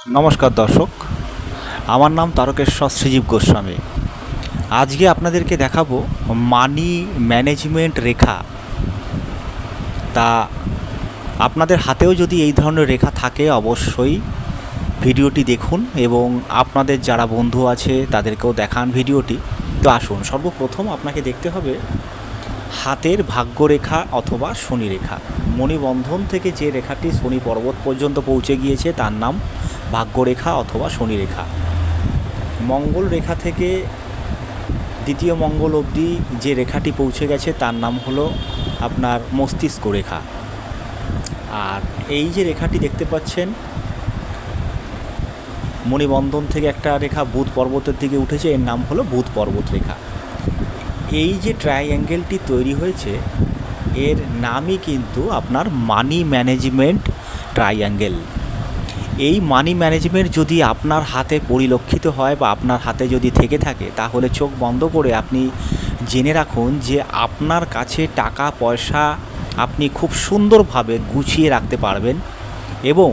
নমস্কার দর্শক, আমার নাম তারকেশ্বর শ্রীজীব গোস্বামী। আজকে আপনাদেরকে দেখাবো মানি ম্যানেজমেন্ট রেখা। তা আপনাদের হাতেও যদি এই ধরনের রেখা থাকে অবশ্যই ভিডিওটি দেখুন এবং আপনাদের যারা বন্ধু আছে তাদেরকেও দেখান ভিডিওটি। তো আসুন, সর্বপ্রথম আপনাকে দেখতে হবে হাতের ভাগ্যরেখা অথবা শনি রেখা। মণিবন্ধন থেকে যে রেখাটি শনি পর্বত পর্যন্ত পৌঁছে গিয়েছে তার নাম ভাগ্যরেখা অথবা শনি রেখা। মঙ্গল রেখা থেকে দ্বিতীয় মঙ্গল অবধি যে রেখাটি পৌঁছে গেছে তার নাম হলো আপনার মস্তিষ্ক রেখা। আর এই যে রেখাটি দেখতে পাচ্ছেন মণিবন্ধন থেকে একটা রেখা বুধ পর্বতের দিকে উঠেছে, এর নাম হলো বুধ পর্বত রেখা। এই যে ট্রাইঅ্যাঙ্গেলটি তৈরি হয়েছে এর নামই কিন্তু আপনার মানি ম্যানেজমেন্ট ট্রাইঅ্যাঙ্গেল। এই মানি ম্যানেজমেন্ট যদি আপনার হাতে পরিলক্ষিত হয় বা আপনার হাতে যদি থেকে থাকে, তাহলে চোখ বন্ধ করে আপনি জেনে রাখুন যে আপনার কাছে টাকা পয়সা আপনি খুব সুন্দরভাবে গুছিয়ে রাখতে পারবেন এবং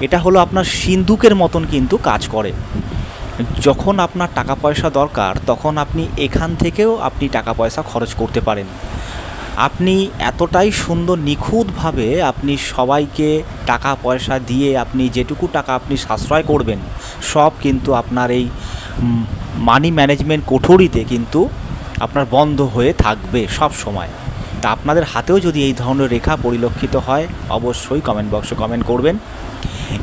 এটা হলো আপনার সিন্দুকের মতন কিন্তু কাজ করে। যখন আপনার টাকা পয়সা দরকার তখন আপনি এখান থেকেও আপনি টাকা পয়সা খরচ করতে পারেন। আপনি এতটাই সুন্দর নিখুঁতভাবে আপনি সবাইকে টাকা পয়সা দিয়ে আপনি যেটুকু টাকা আপনি সাশ্রয় করবেন সব কিন্তু আপনার এই মানি ম্যানেজমেন্ট কোঠরিতে কিন্তু আপনার বন্ধ হয়ে থাকবে সব সময়। তা আপনাদের হাতেও যদি এই ধরনের রেখা পরিলক্ষিত হয় অবশ্যই কমেন্ট বক্সে কমেন্ট করবেন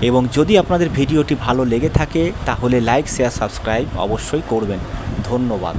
এবং যদি আপনাদের ভিডিওটি ভালো লেগে থাকে তাহলে লাইক শেয়ার সাবস্ক্রাইব অবশ্যই করবেন। ধন্যবাদ।